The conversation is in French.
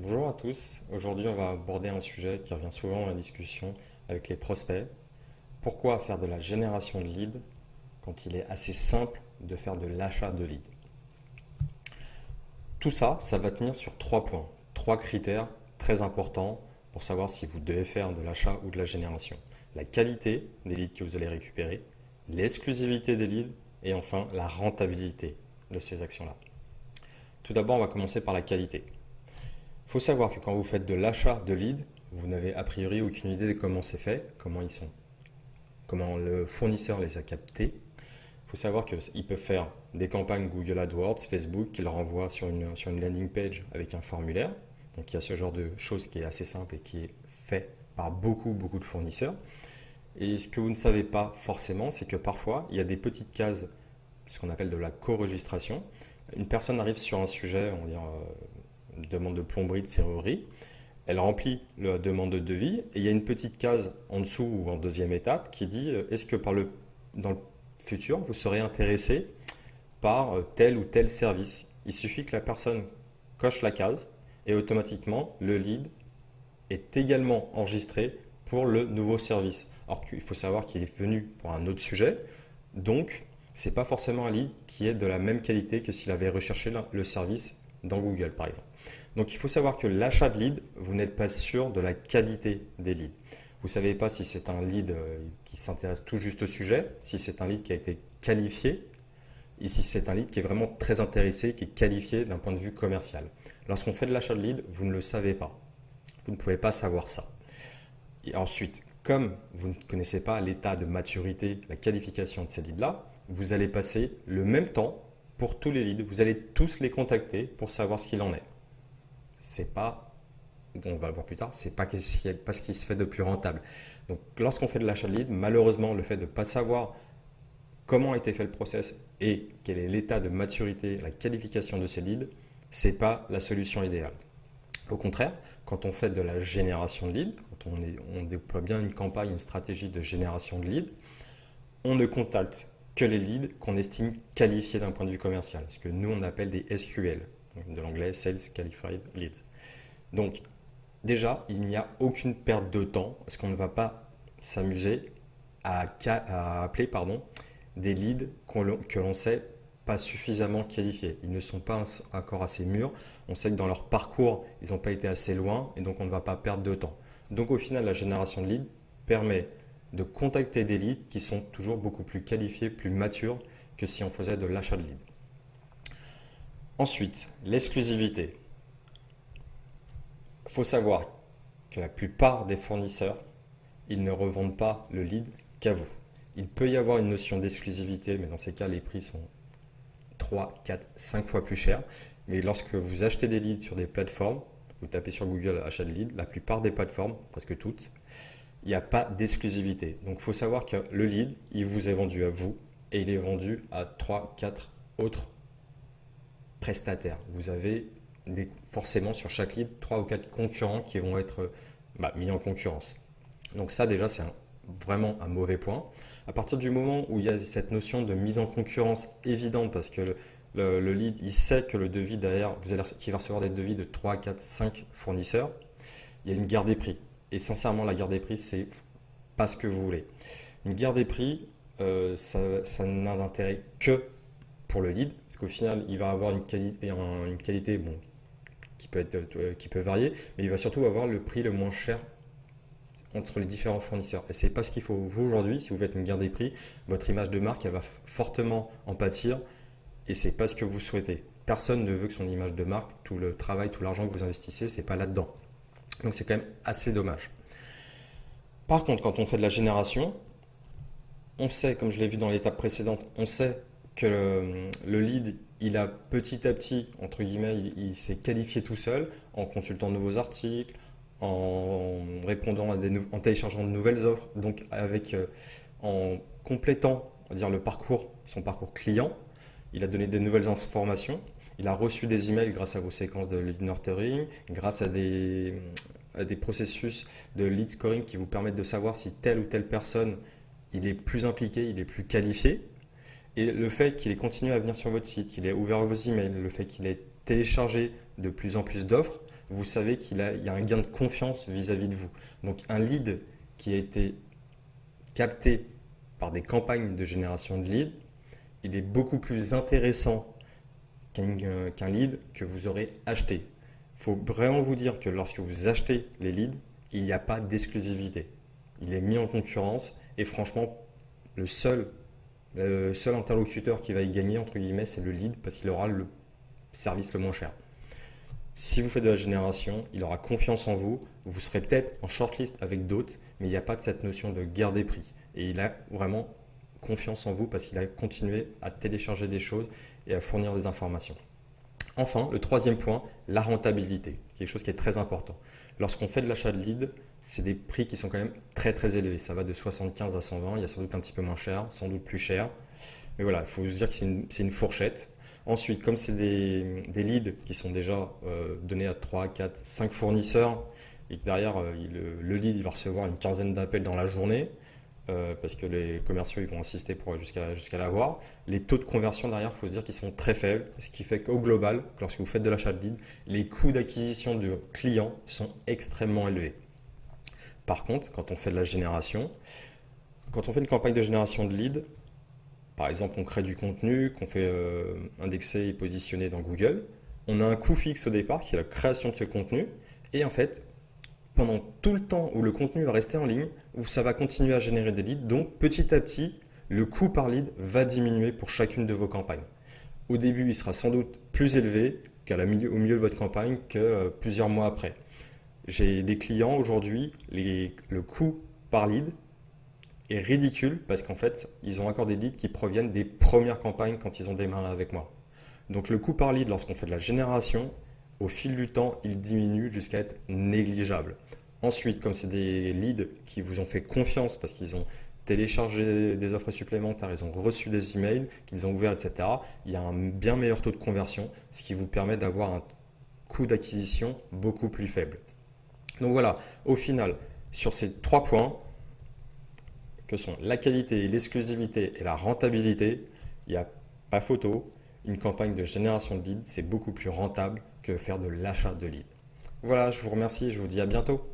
Bonjour à tous, aujourd'hui on va aborder un sujet qui revient souvent dans la discussion avec les prospects. Pourquoi faire de la génération de leads quand il est assez simple de faire de l'achat de leads? Tout ça, ça va tenir sur trois points, trois critères très importants pour savoir si vous devez faire de l'achat ou de la génération. La qualité des leads que vous allez récupérer, l'exclusivité des leads et enfin la rentabilité de ces actions-là. Tout d'abord, on va commencer par la qualité. Il faut savoir que quand vous faites de l'achat de leads, vous n'avez a priori aucune idée de comment c'est fait, comment ils sont, comment le fournisseur les a captés. Il faut savoir qu'ils peuvent faire des campagnes Google AdWords, Facebook, qui leur envoient sur une landing page avec un formulaire. Donc il y a ce genre de choses qui est assez simple et qui est fait par beaucoup de fournisseurs. Et ce que vous ne savez pas forcément, c'est que parfois, il y a des petites cases, ce qu'on appelle de la co-registration. Une personne arrive sur un sujet, on va dire une demande de plomberie, de serrurerie. Elle remplit la demande de devis et il y a une petite case en dessous ou en deuxième étape qui dit est-ce que dans le futur vous serez intéressé par tel ou tel service. Il suffit que la personne coche la case et automatiquement le lead est également enregistré pour le nouveau service. Alors qu'il faut savoir qu'il est venu pour un autre sujet, donc ce n'est pas forcément un lead qui est de la même qualité que s'il avait recherché le service dans Google par exemple. Donc il faut savoir que l'achat de lead, vous n'êtes pas sûr de la qualité des leads. Vous ne savez pas si c'est un lead qui s'intéresse tout juste au sujet, si c'est un lead qui a été qualifié, et si c'est un lead qui est vraiment très intéressé, qui est qualifié d'un point de vue commercial. Lorsqu'on fait de l'achat de lead, vous ne le savez pas. Vous ne pouvez pas savoir ça. Et ensuite, comme vous ne connaissez pas l'état de maturité, la qualification de ces leads-là, vous allez passer le même temps pour tous les leads. Vous allez tous les contacter pour savoir ce qu'il en est. C'est pas, on va le voir plus tard, c'est pas ce qui se fait de plus rentable. Donc lorsqu'on fait de l'achat de lead, malheureusement, le fait de ne pas savoir comment a été fait le process et quel est l'état de maturité, la qualification de ces leads, ce n'est pas la solution idéale. Au contraire, quand on fait de la génération de leads, quand on déploie bien une campagne, une stratégie de génération de leads, on ne contacte que les leads qu'on estime qualifiés d'un point de vue commercial, ce que nous on appelle des SQL, de l'anglais Sales Qualified Leads. Donc déjà, il n'y a aucune perte de temps parce qu'on ne va pas s'amuser à appeler des leads que l'on sait pas suffisamment qualifiés. Ils ne sont pas encore assez mûrs. On sait que dans leur parcours, ils n'ont pas été assez loin et donc on ne va pas perdre de temps. Donc au final, la génération de leads permet de contacter des leads qui sont toujours beaucoup plus qualifiés, plus matures que si on faisait de l'achat de leads. Ensuite, l'exclusivité. Il faut savoir que la plupart des fournisseurs, ils ne revendent pas le lead qu'à vous. Il peut y avoir une notion d'exclusivité, mais dans ces cas, les prix sont 3, 4, 5 fois plus chers. Mais lorsque vous achetez des leads sur des plateformes, vous tapez sur Google achat de leads, la plupart des plateformes, presque toutes, il n'y a pas d'exclusivité. Donc il faut savoir que le lead, il vous est vendu à vous et il est vendu à 3, 4 autres prestataires. Vous avez forcément sur chaque lead 3 ou 4 concurrents qui vont être mis en concurrence. Donc ça déjà c'est vraiment un mauvais point. À partir du moment où il y a cette notion de mise en concurrence évidente parce que le lead il sait que le devis derrière, qu'il va recevoir des devis de 3, 4, 5 fournisseurs, il y a une guerre des prix. Et sincèrement la guerre des prix c'est pas ce que vous voulez. Une guerre des prix ça n'a d'intérêt que pour le lead, parce qu'au final, il va avoir une qualité bon, qui peut varier, mais il va surtout avoir le prix le moins cher entre les différents fournisseurs. Et ce n'est pas ce qu'il faut vous aujourd'hui, si vous faites une guerre des prix, votre image de marque, elle va fortement en pâtir, et ce n'est pas ce que vous souhaitez. Personne ne veut que son image de marque, tout le travail, tout l'argent que vous investissez, ce n'est pas là-dedans. Donc c'est quand même assez dommage. Par contre, quand on fait de la génération, on sait, comme je l'ai vu dans l'étape précédente, on sait que le lead, il a petit à petit, entre guillemets, il s'est qualifié tout seul en consultant de nouveaux articles, en répondant en téléchargeant de nouvelles offres, donc en complétant, on va dire, son parcours client. Il a donné des nouvelles informations. Il a reçu des emails grâce à vos séquences de lead nurturing, grâce à des processus de lead scoring qui vous permettent de savoir si telle ou telle personne il est plus impliqué, il est plus qualifié. Et le fait qu'il ait continué à venir sur votre site, qu'il ait ouvert vos emails, le fait qu'il ait téléchargez de plus en plus d'offres, vous savez qu'il y a un gain de confiance vis-à-vis de vous. Donc un lead qui a été capté par des campagnes de génération de leads, il est beaucoup plus intéressant qu'un lead que vous aurez acheté. Il faut vraiment vous dire que lorsque vous achetez les leads, il n'y a pas d'exclusivité. Il est mis en concurrence et franchement, le seul interlocuteur qui va y gagner, entre guillemets, c'est le lead parce qu'il aura le service le moins cher. Si vous faites de la génération, il aura confiance en vous. Vous serez peut-être en shortlist avec d'autres, mais il n'y a pas de cette notion de guerre des prix. Et il a vraiment confiance en vous parce qu'il a continué à télécharger des choses et à fournir des informations. Enfin, le troisième point, la rentabilité, quelque chose qui est très important. Lorsqu'on fait de l'achat de lead, c'est des prix qui sont quand même très très élevés. Ça va de 75 à 120, il y a sans doute un petit peu moins cher, sans doute plus cher. Mais voilà, il faut se dire que c'est une fourchette. Ensuite, comme c'est des leads qui sont déjà donnés à 3, 4, 5 fournisseurs et que derrière, le lead il va recevoir une quinzaine d'appels dans la journée, parce que les commerciaux ils vont insister pour jusqu'à l'avoir. Les taux de conversion derrière, il faut se dire qu'ils sont très faibles, ce qui fait qu'au global, lorsque vous faites de l'achat de lead, les coûts d'acquisition de clients sont extrêmement élevés. Par contre, quand on fait de la génération, quand on fait une campagne de génération de lead, par exemple on crée du contenu, qu'on fait indexer et positionner dans Google, on a un coût fixe au départ qui est la création de ce contenu et en fait, pendant tout le temps où le contenu va rester en ligne, où ça va continuer à générer des leads. Donc, petit à petit, le coût par lead va diminuer pour chacune de vos campagnes. Au début, il sera sans doute plus élevé au milieu de votre campagne que plusieurs mois après. J'ai des clients aujourd'hui, le coût par lead est ridicule parce qu'en fait, ils ont encore des leads qui proviennent des premières campagnes quand ils ont démarré avec moi. Donc, le coût par lead, lorsqu'on fait de la génération, au fil du temps, il diminue jusqu'à être négligeable. Ensuite, comme c'est des leads qui vous ont fait confiance parce qu'ils ont téléchargé des offres supplémentaires, ils ont reçu des emails, qu'ils ont ouverts, etc., il y a un bien meilleur taux de conversion, ce qui vous permet d'avoir un coût d'acquisition beaucoup plus faible. Donc voilà, au final, sur ces 3 points, que sont la qualité, l'exclusivité et la rentabilité, il n'y a pas photo. Une campagne de génération de leads, c'est beaucoup plus rentable que faire de l'achat de leads. Voilà, je vous remercie et je vous dis à bientôt.